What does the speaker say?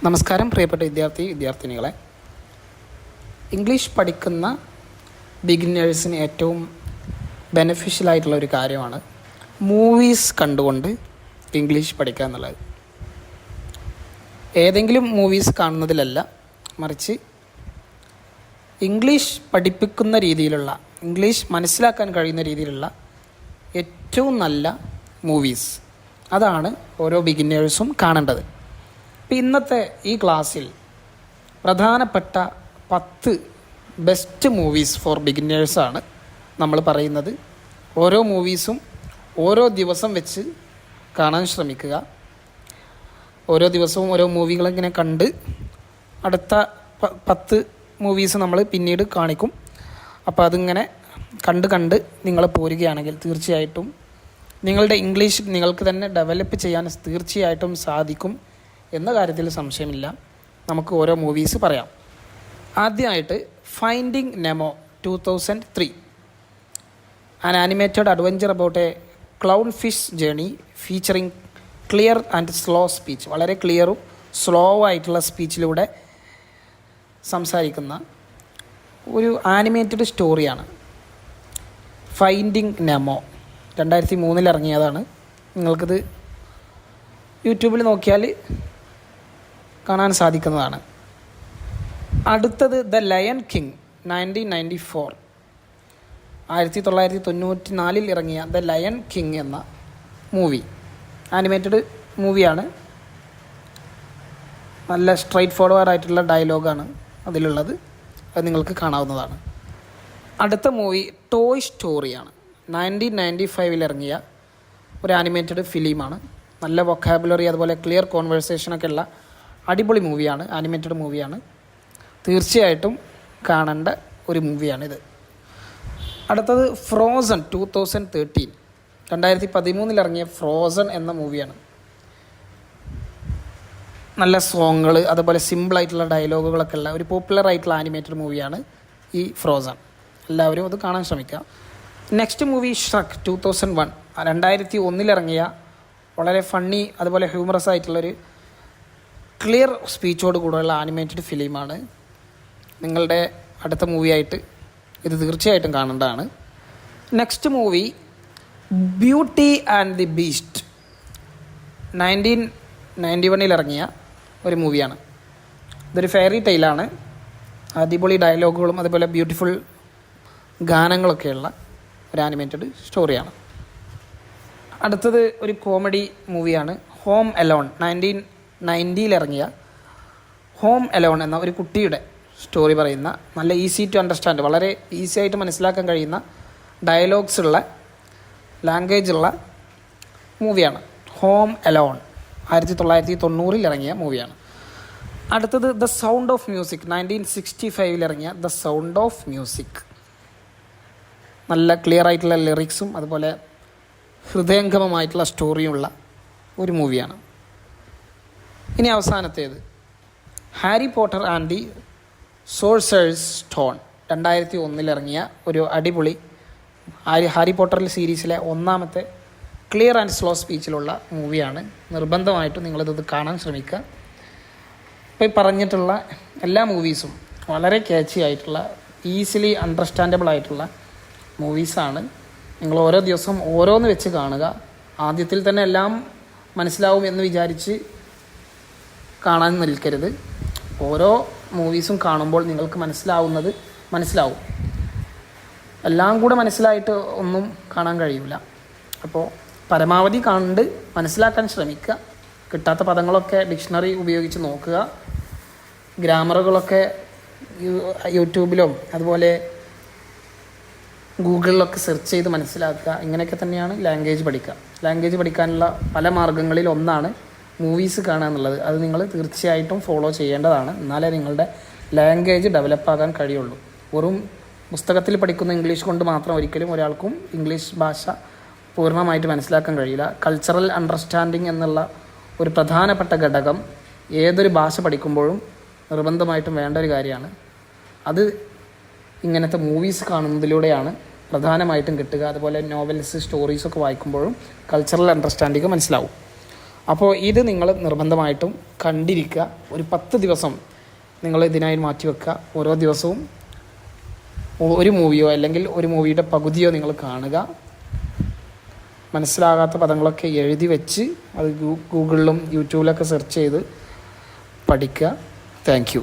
നമസ്കാരം പ്രിയപ്പെട്ട വിദ്യാർത്ഥിനികളെ. ഇംഗ്ലീഷ് പഠിക്കുന്ന ബിഗിനേഴ്സിന് ഏറ്റവും ബെനഫിഷ്യലായിട്ടുള്ള ഒരു കാര്യമാണ് മൂവീസ് കണ്ടുകൊണ്ട് ഇംഗ്ലീഷ് പഠിക്കുക എന്നുള്ളത്. ഏതെങ്കിലും മൂവീസ് കാണുന്നതിലല്ല, മറിച്ച് ഇംഗ്ലീഷ് പഠിപ്പിക്കുന്ന രീതിയിലുള്ള, ഇംഗ്ലീഷ് മനസ്സിലാക്കാൻ കഴിയുന്ന രീതിയിലുള്ള ഏറ്റവും നല്ല മൂവീസ്, അതാണ് ഓരോ ബിഗിനേഴ്സും കാണേണ്ടത്. ഇന്നത്തെ ഈ ക്ലാസ്സിൽ പ്രധാനപ്പെട്ട 10 ബെസ്റ്റ് മൂവീസ് ഫോർ ബിഗിനേഴ്സാണ് നമ്മൾ പറയുന്നത്. ഓരോ മൂവീസും ഓരോ ദിവസം വെച്ച് കാണാൻ ശ്രമിക്കുക. ഓരോ ദിവസവും ഓരോ മൂവികളിങ്ങനെ കണ്ട് അടുത്ത 10 മൂവീസ് നമ്മൾ പിന്നീട് കാണിക്കും. അപ്പോൾ അതിങ്ങനെ കണ്ട് നിങ്ങൾ പോരുകയാണെങ്കിൽ തീർച്ചയായിട്ടും നിങ്ങളുടെ ഇംഗ്ലീഷ് നിങ്ങൾക്ക് തന്നെ ഡെവലപ്പ് ചെയ്യാൻ തീർച്ചയായിട്ടും സാധിക്കും എന്ന കാര്യത്തിൽ സംശയമില്ല. നമുക്ക് ഓരോ മൂവീസ് പറയാം. ആദ്യമായിട്ട് finding Nemo 2003, an animated adventure about A clown fish journey featuring clear and slow speech. വളരെ ക്ലിയറും സ്ലോ ആയിട്ടുള്ള സ്പീച്ചിലൂടെ സംസാരിക്കുന്ന ഒരു ആനിമേറ്റഡ് സ്റ്റോറിയാണ് ഫൈൻഡിങ് നെമോ. 2003 ഇറങ്ങിയതാണ്. നിങ്ങൾക്കിത് യൂട്യൂബിൽ നോക്കിയാൽ കാണാൻ സാധിക്കുന്നതാണ്. അടുത്തത് ദ ലയൺ കിങ് 1994, 1994 ഇറങ്ങിയ ദ ലയൺ കിങ് എന്ന മൂവി. ആനിമേറ്റഡ് മൂവിയാണ്. നല്ല സ്ട്രൈറ്റ് ഫോർവേഡ് ആയിട്ടുള്ള ഡയലോഗാണ് അതിലുള്ളത്. അത് നിങ്ങൾക്ക് കാണാവുന്നതാണ്. അടുത്ത മൂവി ടോയ് സ്റ്റോറിയാണ്. 1995 ഇറങ്ങിയ ഒരു ആനിമേറ്റഡ് ഫിലിമാണ്. നല്ല വൊക്കാബുലറി അതുപോലെ ക്ലിയർ കോൺവേഴ്സേഷനൊക്കെ ഉള്ള അടിപൊളി മൂവിയാണ്. ആനിമേറ്റഡ് മൂവിയാണ്. തീർച്ചയായിട്ടും കാണേണ്ട ഒരു മൂവിയാണിത്. അടുത്തത് ഫ്രോസൺ 2013, 2013 ഇറങ്ങിയ ഫ്രോസൺ എന്ന മൂവിയാണ്. നല്ല സോങ്ങുകൾ അതുപോലെ സിമ്പിളായിട്ടുള്ള ഡയലോഗുകളൊക്കെ ഉള്ള ഒരു പോപ്പുലർ ആയിട്ടുള്ള ആനിമേറ്റഡ് മൂവിയാണ് ഈ ഫ്രോസൺ. എല്ലാവരും അത് കാണാൻ ശ്രമിക്കുക. നെക്സ്റ്റ് മൂവി ഷ്രക്ക് 2001, 2001 ഇറങ്ങിയ വളരെ ഫണ്ണി അതുപോലെ ഹ്യൂമറസ് ആയിട്ടുള്ളൊരു ക്ലിയർ സ്പീച്ചോട് കൂടെയുള്ള ആനിമേറ്റഡ് ഫിലിമാണ്. നിങ്ങളുടെ അടുത്ത മൂവിയായിട്ട് ഇത് തീർച്ചയായിട്ടും കാണേണ്ടതാണ്. Next movie beauty and the beast 1991 ഇറങ്ങിയ ഒരു മൂവിയാണ്. ഇതൊരു ഫെയറി ടെയിലാണ്. അടിപൊളി ഡയലോഗുകളും അതുപോലെ ബ്യൂട്ടിഫുൾ ഗാനങ്ങളൊക്കെയുള്ള ഒരു ആനിമേറ്റഡ് സ്റ്റോറിയാണ്. അടുത്തത് ഒരു കോമഡി മൂവിയാണ് ഹോം അലോൺ. 1990 ഇറങ്ങിയ ഹോം അലോൺ എന്ന ഒരു കുട്ടിയുടെ സ്റ്റോറി പറയുന്ന, നല്ല ഈസി ടു അണ്ടർസ്റ്റാൻഡ്, വളരെ ഈസി ആയിട്ട് മനസ്സിലാക്കാൻ കഴിയുന്ന ഡയലോഗ്സ് ഉള്ള, ലാംഗ്വേജ് ഉള്ള മൂവിയാണ് ഹോം അലോൺ. 1990 ഇറങ്ങിയ മൂവിയാണ്. അടുത്തത് ദ സൗണ്ട് ഓഫ് മ്യൂസിക് 1965 ഇറങ്ങിയ ദ സൗണ്ട് ഓഫ് മ്യൂസിക്. നല്ല ക്ലിയർ ആയിട്ടുള്ള ലിറിക്സും അതുപോലെ ഹൃദയംഗമമായിട്ടുള്ള സ്റ്റോറിയുമുള്ള ഒരു മൂവിയാണ്. ഇനി അവസാനത്തേത് Harry Potter and the sorcerer's stone 2001 ഇറങ്ങിയ ഒരു അടിപൊളി ഹാരി പോട്ടർ സീരീസിലെ ഒന്നാമത്തെ ക്ലിയർ ആൻഡ് സ്ലോ സ്പീച്ചിലുള്ള മൂവിയാണ്. നിർബന്ധമായിട്ടും നിങ്ങളിത് കാണാൻ ശ്രമിക്കുക. ഇപ്പോൾ ഈ പറഞ്ഞിട്ടുള്ള എല്ലാ മൂവീസും വളരെ ക്യാച്ചി ആയിട്ടുള്ള, ഈസിലി അണ്ടർസ്റ്റാൻഡബിൾ ആയിട്ടുള്ള മൂവീസാണ്. നിങ്ങൾ ഓരോ ദിവസം ഓരോന്ന് വെച്ച് കാണുക. ആദ്യത്തിൽ തന്നെ എല്ലാം മനസ്സിലാവും എന്ന് വിചാരിച്ച് കാണാൻ നിൽക്കരുത്. ഓരോ മൂവീസും കാണുമ്പോൾ നിങ്ങൾക്ക് മനസ്സിലാവും. എല്ലാം കൂടെ മനസ്സിലായിട്ട് ഒന്നും കാണാൻ കഴിയില്ല. അപ്പോൾ പരമാവധി കണ്ട് മനസ്സിലാക്കാൻ ശ്രമിക്കുക. കിട്ടാത്ത പദങ്ങളൊക്കെ ഡിക്ഷണറി ഉപയോഗിച്ച് നോക്കുക. ഗ്രാമറുകളൊക്കെ യൂട്യൂബിലും അതുപോലെ ഗൂഗിളിലൊക്കെ സെർച്ച് ചെയ്ത് മനസ്സിലാക്കുക. ഇങ്ങനെയൊക്കെ തന്നെയാണ് ലാംഗ്വേജ് പഠിക്കുക. ലാംഗ്വേജ് പഠിക്കാനുള്ള പല മാർഗ്ഗങ്ങളിൽ ഒന്നാണ് മൂവീസ് കാണുക എന്നുള്ളത്. അത് നിങ്ങൾ തീർച്ചയായിട്ടും ഫോളോ ചെയ്യേണ്ടതാണ്. എന്നാലേ നിങ്ങളുടെ ലാംഗ്വേജ് ഡെവലപ്പാകാൻ കഴിയുള്ളൂ. വെറും പുസ്തകത്തിൽ പഠിക്കുന്ന ഇംഗ്ലീഷ് കൊണ്ട് മാത്രം ഒരിക്കലും ഒരാൾക്കും ഇംഗ്ലീഷ് ഭാഷ പൂർണ്ണമായിട്ട് മനസ്സിലാക്കാൻ കഴിയില്ല. കൾച്ചറൽ അണ്ടർസ്റ്റാൻഡിങ് എന്നുള്ള ഒരു പ്രധാനപ്പെട്ട ഘടകം ഏതൊരു ഭാഷ പഠിക്കുമ്പോഴും നിർബന്ധമായിട്ടും വേണ്ട ഒരു കാര്യമാണ്. അത് ഇങ്ങനത്തെ മൂവീസ് കാണുന്നതിലൂടെയാണ് പ്രധാനമായിട്ടും കിട്ടുക. അതുപോലെ നോവൽസ്, സ്റ്റോറീസൊക്കെ വായിക്കുമ്പോഴും കൾച്ചറൽ അണ്ടർസ്റ്റാൻഡിങ് മനസ്സിലാവും. അപ്പോൾ ഇത് നിങ്ങൾ നിർബന്ധമായിട്ടും കണ്ടിരിക്കുക. ഒരു 10 ദിവസം നിങ്ങൾ ഇതിനായി മാറ്റി വെക്കുക. ഓരോ ദിവസവും ഒരു മൂവിയോ അല്ലെങ്കിൽ ഒരു മൂവിയുടെ പകുതിയോ നിങ്ങൾ കാണുക. മനസ്സിലാകാത്ത പദങ്ങളൊക്കെ എഴുതി വെച്ച് അത് ഗൂഗിളിലും യൂട്യൂബിലൊക്കെ സെർച്ച് ചെയ്ത് പഠിക്കുക. Thank you.